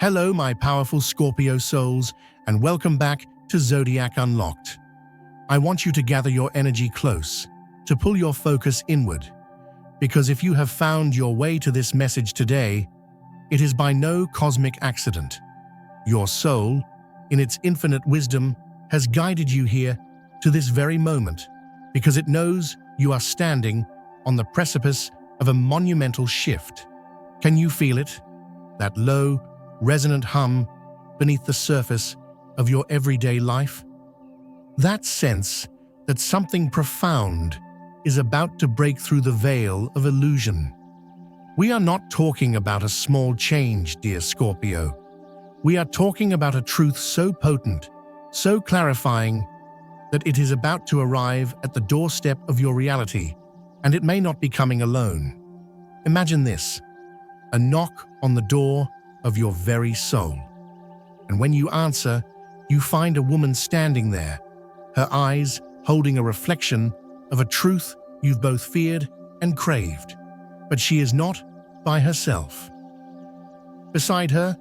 Hello, my powerful Scorpio souls, and welcome back to Zodiac Unlocked. I want you to gather your energy close, to pull your focus inward, because if you have found your way to this message today, it is by no cosmic accident. Your soul, in its infinite wisdom, has guided you here to this very moment, because it knows you are standing on the precipice of a monumental shift. Can you feel it? That low, resonant hum beneath the surface of your everyday life? That sense that something profound is about to break through the veil of illusion. We are not talking about a small change, dear Scorpio. We are talking about a truth so potent, so clarifying, that it is about to arrive at the doorstep of your reality, and it may not be coming alone. Imagine this: a knock on the door of your very soul. And when you answer, you find a woman standing there, her eyes holding a reflection of a truth you've both feared and craved. But she is not by herself. Beside her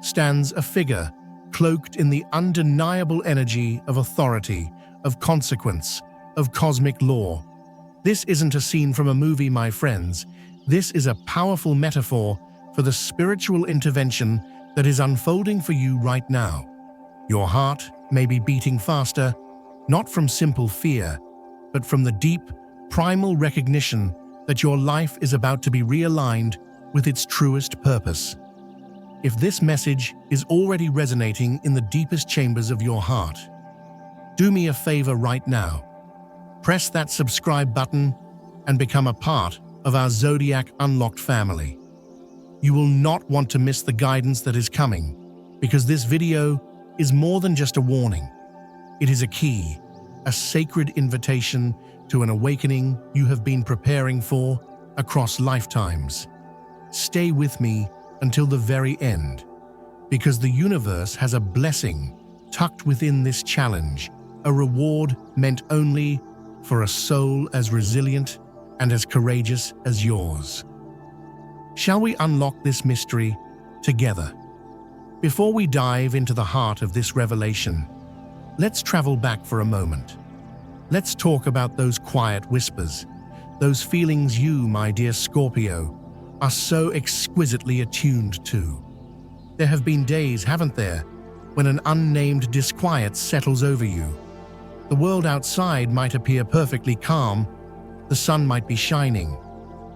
stands a figure cloaked in the undeniable energy of authority, of consequence, of cosmic law. This isn't a scene from a movie, my friends. This is a powerful metaphor for the spiritual intervention that is unfolding for you right now. Your heart may be beating faster, not from simple fear, but from the deep, primal recognition that your life is about to be realigned with its truest purpose. If this message is already resonating in the deepest chambers of your heart, do me a favor right now. Press that subscribe button and become a part of our Zodiac Unlocked family. You will not want to miss the guidance that is coming, because this video is more than just a warning. It is a key, a sacred invitation to an awakening you have been preparing for across lifetimes. Stay with me until the very end, because the universe has a blessing tucked within this challenge, a reward meant only for a soul as resilient and as courageous as yours. Shall we unlock this mystery together? Before we dive into the heart of this revelation, let's travel back for a moment. Let's talk about those quiet whispers, those feelings you, my dear Scorpio, are so exquisitely attuned to. There have been days, haven't there, when an unnamed disquiet settles over you. The world outside might appear perfectly calm, the sun might be shining,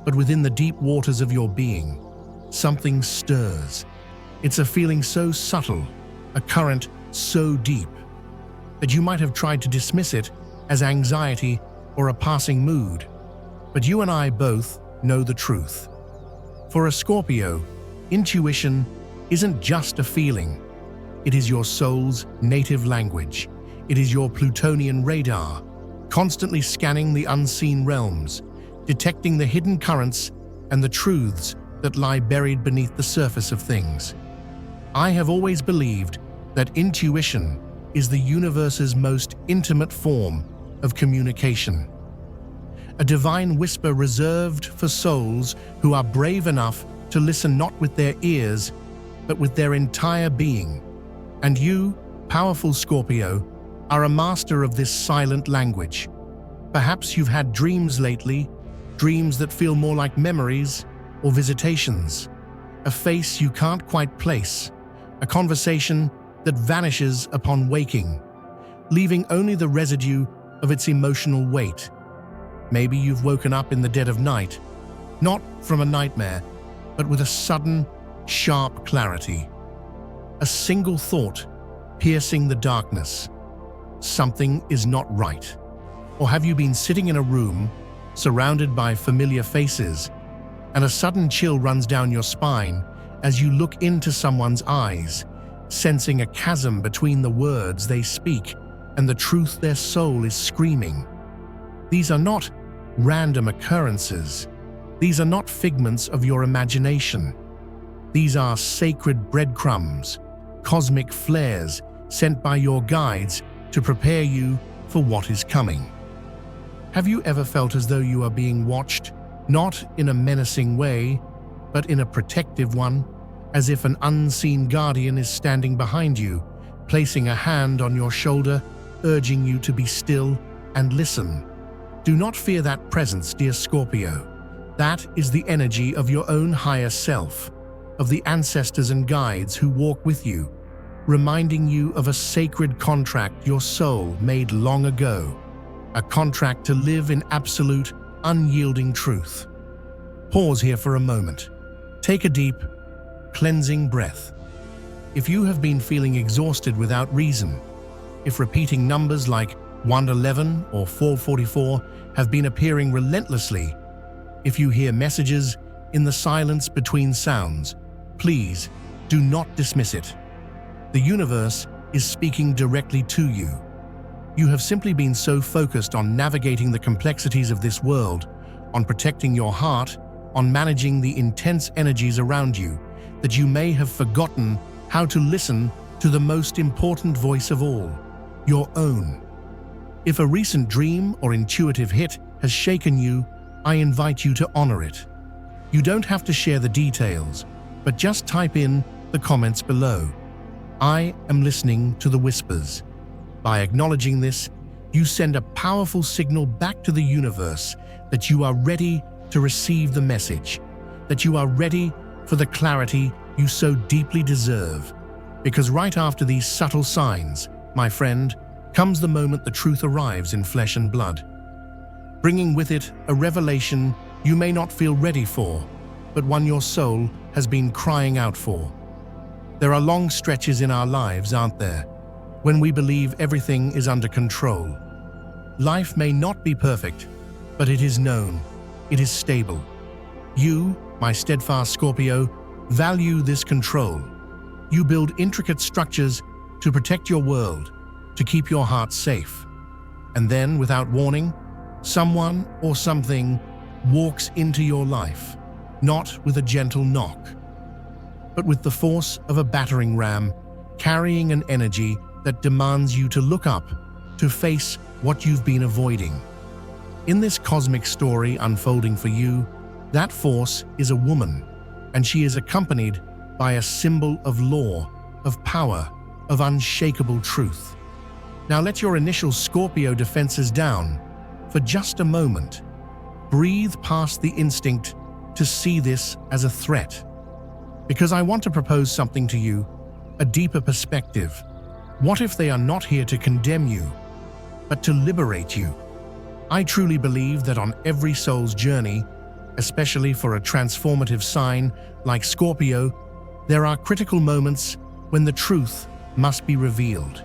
but within the deep waters of your being, something stirs. It's a feeling so subtle, a current so deep, that you might have tried to dismiss it as anxiety or a passing mood. But you and I both know the truth. For a Scorpio, intuition isn't just a feeling. It is your soul's native language. It is your Plutonian radar, constantly scanning the unseen realms, detecting the hidden currents and the truths that lie buried beneath the surface of things. I have always believed that intuition is the universe's most intimate form of communication. A divine whisper reserved for souls who are brave enough to listen not with their ears, but with their entire being. And you, powerful Scorpio, are a master of this silent language. Perhaps you've had dreams lately, dreams that feel more like memories or visitations, a face you can't quite place, a conversation that vanishes upon waking, leaving only the residue of its emotional weight. Maybe you've woken up in the dead of night, not from a nightmare, but with a sudden, sharp clarity. A single thought piercing the darkness. Something is not right. Or have you been sitting in a room, surrounded by familiar faces, and a sudden chill runs down your spine as you look into someone's eyes, sensing a chasm between the words they speak and the truth their soul is screaming? These are not random occurrences. These are not figments of your imagination. These are sacred breadcrumbs, cosmic flares sent by your guides to prepare you for what is coming. Have you ever felt as though you are being watched, not in a menacing way, but in a protective one? as if an unseen guardian is standing behind you, placing a hand on your shoulder, urging you to be still and listen. Do not fear that presence, dear Scorpio. That is the energy of your own higher self, of the ancestors and guides who walk with you, reminding you of a sacred contract your soul made long ago, a contract to live in absolute, unyielding truth. Pause here for a moment. Take a deep, cleansing breath. If you have been feeling exhausted without reason, if repeating numbers like 111 or 444 have been appearing relentlessly, if you hear messages in the silence between sounds, please do not dismiss it. The universe is speaking directly to you. You have simply been so focused on navigating the complexities of this world, on protecting your heart, on managing the intense energies around you, that you may have forgotten how to listen to the most important voice of all, your own. If a recent dream or intuitive hit has shaken you, I invite you to honor it. You don't have to share the details, but just type in the comments below. I am listening to the whispers. By acknowledging this, you send a powerful signal back to the universe that you are ready to receive the message, that you are ready for the clarity you so deeply deserve. Because right after these subtle signs, my friend, comes the moment the truth arrives in flesh and blood, bringing with it a revelation you may not feel ready for, but one your soul has been crying out for. There are long stretches in our lives, aren't there, when we believe everything is under control. Life may not be perfect, but it is known, it is stable. You, my steadfast Scorpio, value this control. You build intricate structures to protect your world, to keep your heart safe. And then, without warning, someone or something walks into your life, not with a gentle knock, but with the force of a battering ram, carrying an energy that demands you to look up, to face what you've been avoiding. In this cosmic story unfolding for you, that force is a woman, and she is accompanied by a symbol of law, of power, of unshakable truth. Now let your initial Scorpio defenses down for just a moment. Breathe past the instinct to see this as a threat. Because I want to propose something to you, a deeper perspective. What if they are not here to condemn you, but to liberate you? I truly believe that on every soul's journey, especially for a transformative sign like Scorpio, there are critical moments when the truth must be revealed.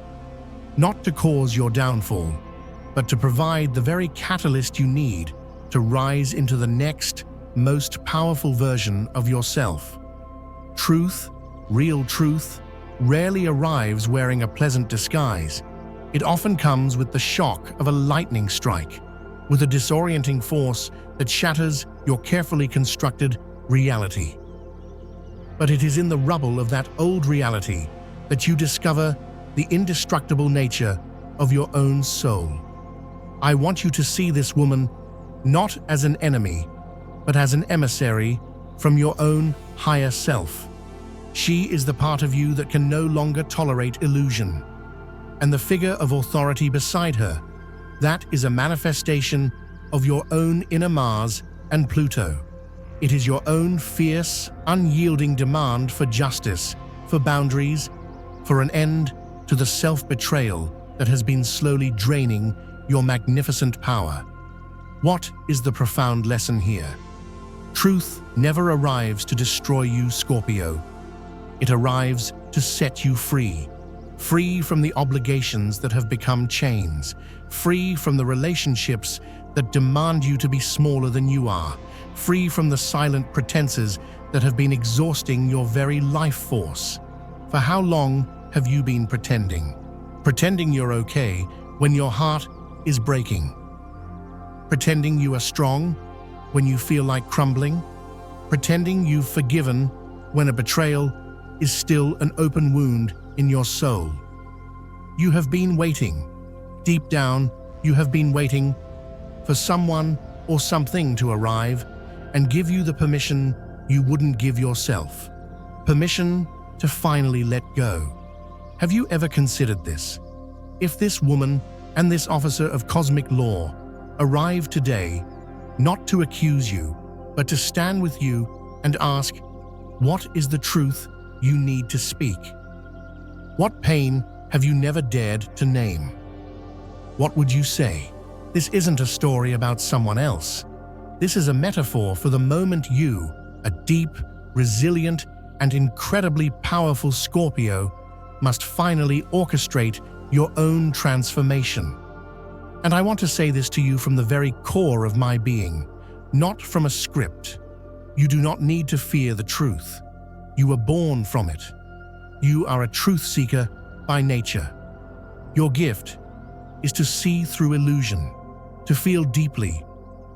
Not to cause your downfall, but to provide the very catalyst you need to rise into the next, most powerful version of yourself. Truth, real truth, rarely arrives wearing a pleasant disguise. It often comes with the shock of a lightning strike, with a disorienting force that shatters your carefully constructed reality. But it is in the rubble of that old reality that you discover the indestructible nature of your own soul. I want you to see this woman not as an enemy, but as an emissary from your own higher self. She is the part of you that can no longer tolerate illusion. And the figure of authority beside her, that is a manifestation of your own inner Mars and Pluto. It is your own fierce, unyielding demand for justice, for boundaries, for an end to the self-betrayal that has been slowly draining your magnificent power. What is the profound lesson here? Truth never arrives to destroy you, Scorpio. It arrives to set you free. Free from the obligations that have become chains. Free from the relationships that demand you to be smaller than you are. Free from the silent pretenses that have been exhausting your very life force. For how long have you been pretending? Pretending you're okay when your heart is breaking. Pretending you are strong when you feel like crumbling. Pretending you've forgiven when a betrayal is still an open wound in your soul. You have been waiting. Deep down, you have been waiting for someone or something to arrive and give you the permission you wouldn't give yourself. permission to finally let go. Have you ever considered this? If this woman and this officer of cosmic law arrive today, not to accuse you, but to stand with you and ask, what is the truth you need to speak? What pain have you never dared to name? What would you say? This isn't a story about someone else. This is a metaphor for the moment you, a deep, resilient, and incredibly powerful Scorpio, must finally orchestrate your own transformation. And I want to say this to you from the very core of my being, not from a script. You do not need to fear the truth. You were born from it. You are a truth seeker by nature. Your gift is to see through illusion, to feel deeply,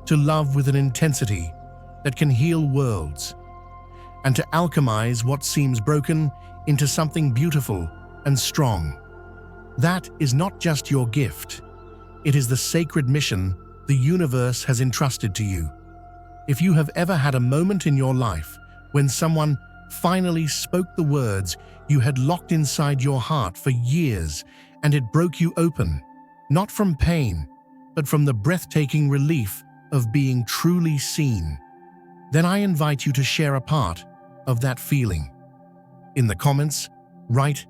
to love with an intensity that can heal worlds, and to alchemize what seems broken into something beautiful and strong. That is not just your gift. It is the sacred mission the universe has entrusted to you. If you have ever had a moment in your life when someone finally spoke the words you had locked inside your heart for years and it broke you open, not from pain, but from the breathtaking relief of being truly seen, then I invite you to share a part of that feeling. In the comments, write,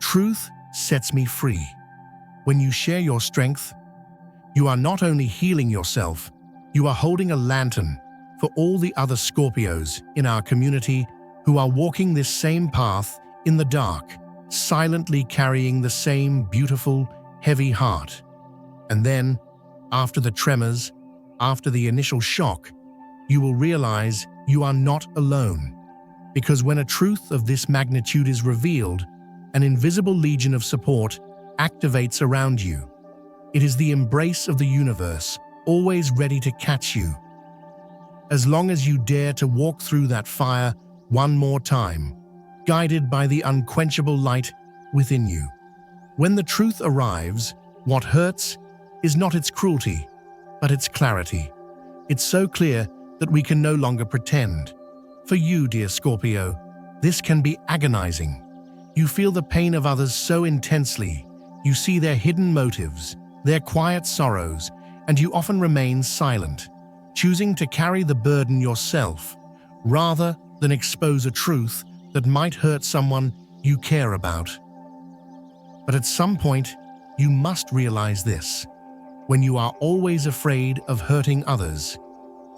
"Truth sets me free." When you share your strength, you are not only healing yourself, you are holding a lantern for all the other Scorpios in our community who are walking this same path in the dark, silently carrying the same beautiful, heavy heart. And then, after the tremors, after the initial shock, you will realize you are not alone. Because when a truth of this magnitude is revealed, an invisible legion of support activates around you. It is the embrace of the universe, always ready to catch you. As long as you dare to walk through that fire one more time, guided by the unquenchable light within you. When the truth arrives, what hurts is not its cruelty, but its clarity. It's so clear that we can no longer pretend. For you, dear Scorpio, this can be agonizing. You feel the pain of others so intensely. You see their hidden motives, their quiet sorrows, and you often remain silent, choosing to carry the burden yourself, rather than expose a truth that might hurt someone you care about. But at some point, you must realize this. When you are always afraid of hurting others,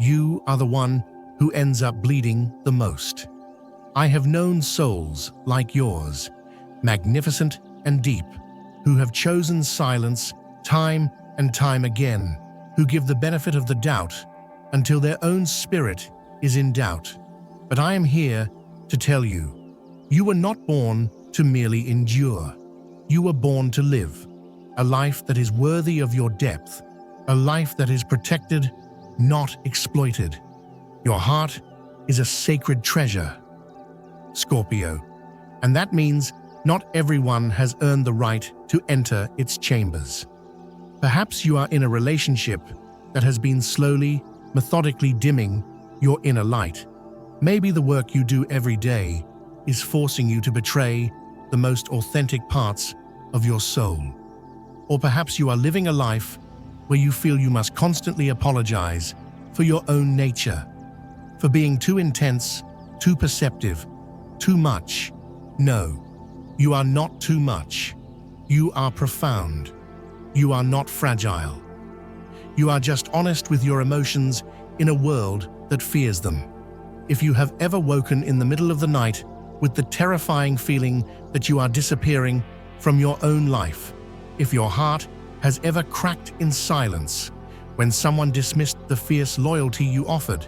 you are the one who ends up bleeding the most. I have known souls like yours, magnificent and deep, who have chosen silence time and time again, who give the benefit of the doubt until their own spirit is in doubt. But I am here to tell you, you were not born to merely endure. You were born to live, a life that is worthy of your depth, a life that is protected, not exploited. Your heart is a sacred treasure, Scorpio, and that means not everyone has earned the right to enter its chambers. Perhaps you are in a relationship that has been slowly, methodically dimming your inner light. Maybe the work you do every day is forcing you to betray the most authentic parts of your soul. Or perhaps you are living a life where you feel you must constantly apologize for your own nature, for being too intense, too perceptive, too much. No, you are not too much. You are profound. You are not fragile. You are just honest with your emotions in a world that fears them. If you have ever woken in the middle of the night with the terrifying feeling that you are disappearing from your own life, if your heart has ever cracked in silence when someone dismissed the fierce loyalty you offered,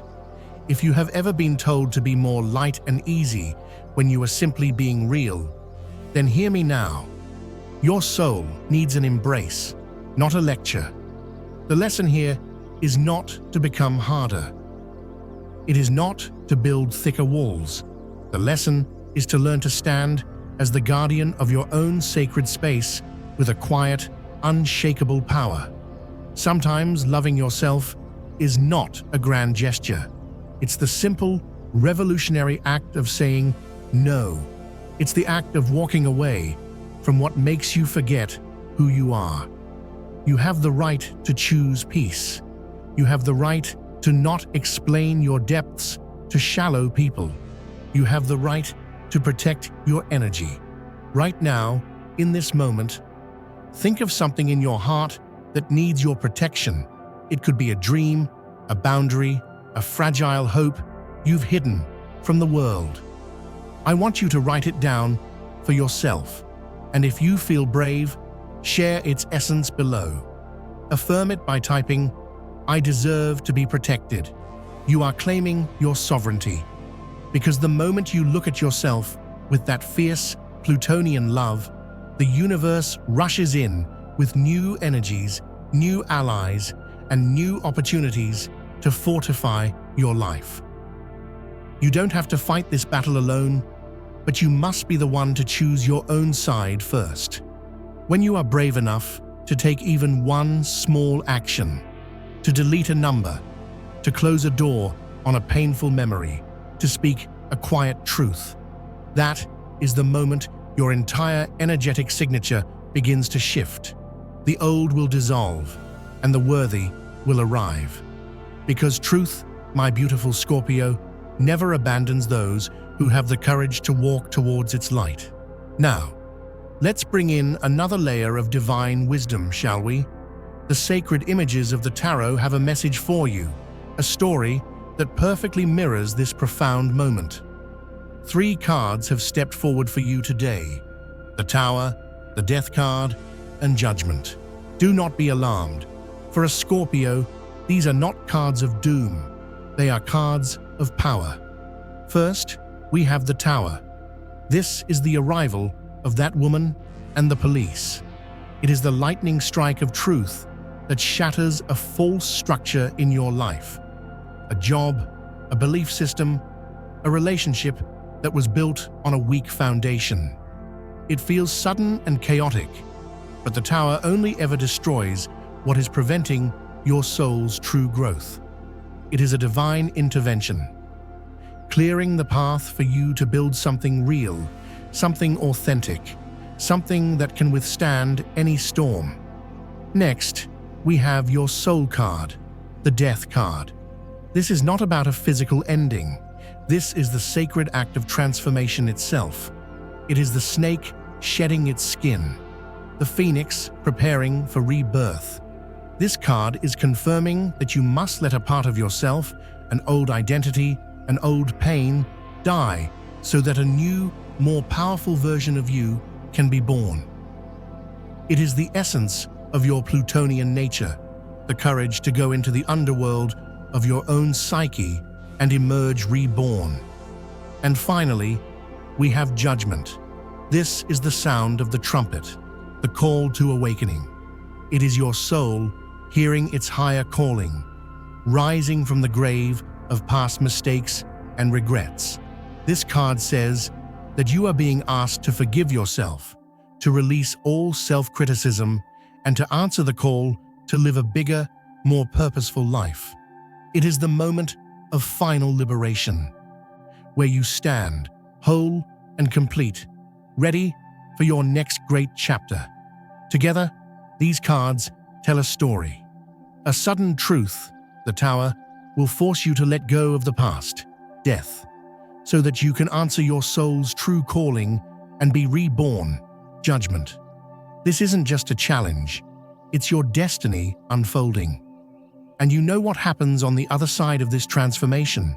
if you have ever been told to be more light and easy when you are simply being real, then hear me now. Your soul needs an embrace, not a lecture. The lesson here is not to become harder. It is not to build thicker walls. The lesson is to learn to stand as the guardian of your own sacred space with a quiet, unshakable power. Sometimes loving yourself is not a grand gesture. It's the simple, revolutionary act of saying, No, it's the act of walking away from what makes you forget who you are. You have the right to choose peace. You have the right to not explain your depths to shallow people. You have the right to protect your energy. Right now, in this moment, think of something in your heart that needs your protection. It could be a dream, a boundary, a fragile hope you've hidden from the world. I want you to write it down for yourself, and if you feel brave, share its essence below. Affirm it by typing, "I deserve to be protected." You are claiming your sovereignty, because the moment you look at yourself with that fierce Plutonian love, the universe rushes in with new energies, new allies, and new opportunities to fortify your life. You don't have to fight this battle alone, but you must be the one to choose your own side first. When you are brave enough to take even one small action, to delete a number, to close a door on a painful memory, to speak a quiet truth, that is the moment your entire energetic signature begins to shift. The old will dissolve, and the worthy will arrive. Because truth, my beautiful Scorpio, never abandons those who have the courage to walk towards its light. Now, let's bring in another layer of divine wisdom, shall we? The sacred images of the tarot have a message for you, a story that perfectly mirrors this profound moment. 3 cards have stepped forward for you today: the Tower, the Death card, and Judgment. Do not be alarmed. For a Scorpio, these are not cards of doom. They are cards of power. First, we have the Tower. This is the arrival of that woman and the police. It is the lightning strike of truth that shatters a false structure in your life. A job, a belief system, a relationship that was built on a weak foundation. It feels sudden and chaotic, but the Tower only ever destroys what is preventing your soul's true growth. It is a divine intervention, clearing the path for you to build something real, something authentic, something that can withstand any storm. Next, we have your soul card, the Death card. This is not about a physical ending. This is the sacred act of transformation itself. It is the snake shedding its skin, the phoenix preparing for rebirth. This card is confirming that you must let a part of yourself, an old identity, an old pain, die so that a new, more powerful version of you can be born. It is the essence of your Plutonian nature, the courage to go into the underworld of your own psyche and emerge reborn. And finally, we have Judgment. This is the sound of the trumpet, the call to awakening. It is your soul hearing its higher calling, rising from the grave of past mistakes and regrets. This card says that you are being asked to forgive yourself, to release all self-criticism, and to answer the call to live a bigger, more purposeful life. It is the moment of final liberation, where you stand, whole and complete, ready for your next great chapter. Together, these cards tell a story. A sudden truth, the Tower, will force you to let go of the past, death, so that you can answer your soul's true calling and be reborn, Judgment. This isn't just a challenge, it's your destiny unfolding. And you know what happens on the other side of this transformation.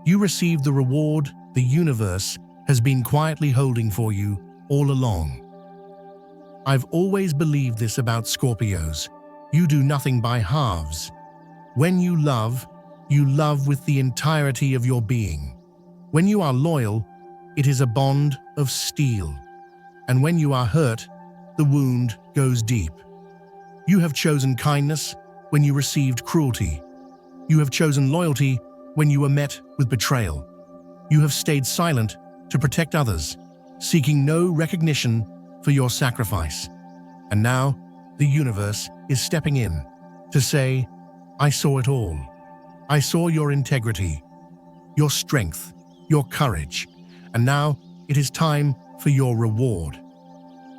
You receive the reward the universe has been quietly holding for you all along. I've always believed this about Scorpios. You do nothing by halves. When you love with the entirety of your being. When you are loyal, it is a bond of steel. And when you are hurt, the wound goes deep. You have chosen kindness when you received cruelty. You have chosen loyalty when you were met with betrayal. You have stayed silent to protect others, seeking no recognition for your sacrifice. And now, the universe is stepping in to say, I saw it all. I saw your integrity, your strength, your courage, And now it is time for your reward.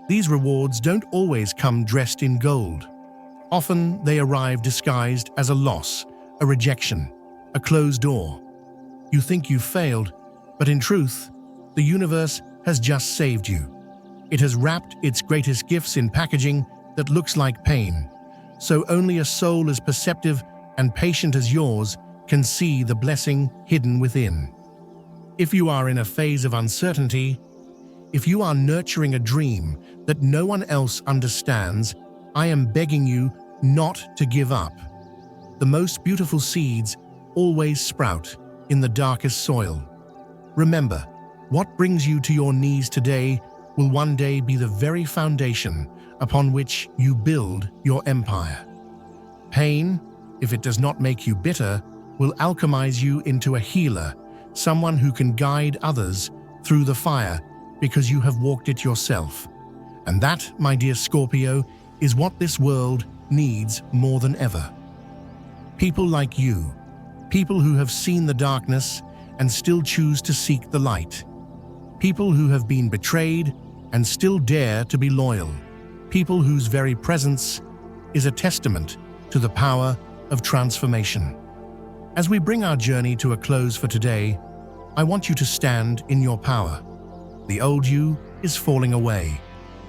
These rewards don't always come dressed in gold. Often they arrive disguised as a loss, a rejection, a closed door. You think you've failed, but in truth, the universe has just saved you. It has wrapped its greatest gifts in packaging that looks like pain, so only a soul as perceptive and patient as yours can see the blessing hidden within. If you are in a phase of uncertainty, if you are nurturing a dream that no one else understands, I am begging you not to give up. The most beautiful seeds always sprout in the darkest soil. Remember, what brings you to your knees today will one day be the very foundation upon which you build your empire. Pain, if it does not make you bitter, will alchemize you into a healer, someone who can guide others through the fire because you have walked it yourself. And that, my dear Scorpio, is what this world needs more than ever. People like you, people who have seen the darkness and still choose to seek the light. People who have been betrayed and still dare to be loyal. People whose very presence is a testament to the power of transformation. As we bring our journey to a close for today, I want you to stand in your power. The old you is falling away.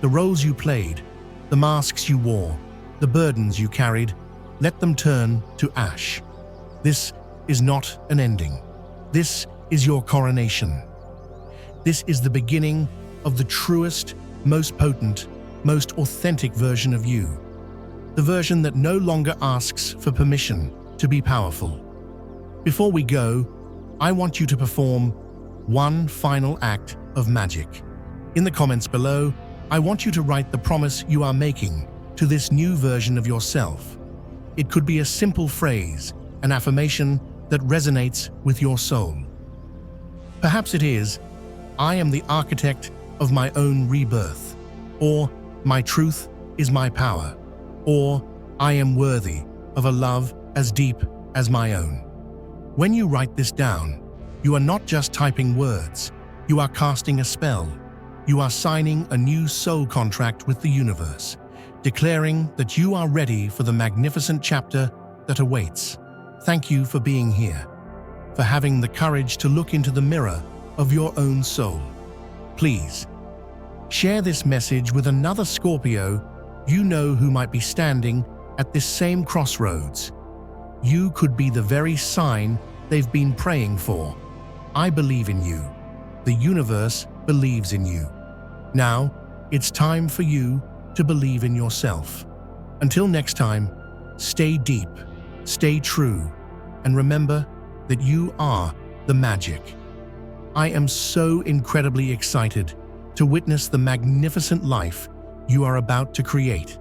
The roles you played, the masks you wore, the burdens you carried, let them turn to ash. This is not an ending. This is your coronation. This is the beginning of the truest, most potent, most authentic version of you. The version that no longer asks for permission to be powerful. Before we go, I want you to perform one final act of magic. In the comments below, I want you to write the promise you are making to this new version of yourself. It could be a simple phrase, an affirmation that resonates with your soul. Perhaps it is, I am the architect of my own rebirth, or my truth is my power, or I am worthy of a love as deep as my own. When you write this down, you are not just typing words, you are casting a spell. You are signing a new soul contract with the universe, declaring that you are ready for the magnificent chapter that awaits. Thank you for being here, for having the courage to look into the mirror of your own soul. Please, share this message with another Scorpio you know who might be standing at this same crossroads. You could be the very sign they've been praying for. I believe in you. The universe believes in you. Now, it's time for you to believe in yourself. Until next time, stay deep, stay true, and remember that you are the magic. I am so incredibly excited to witness the magnificent life you are about to create.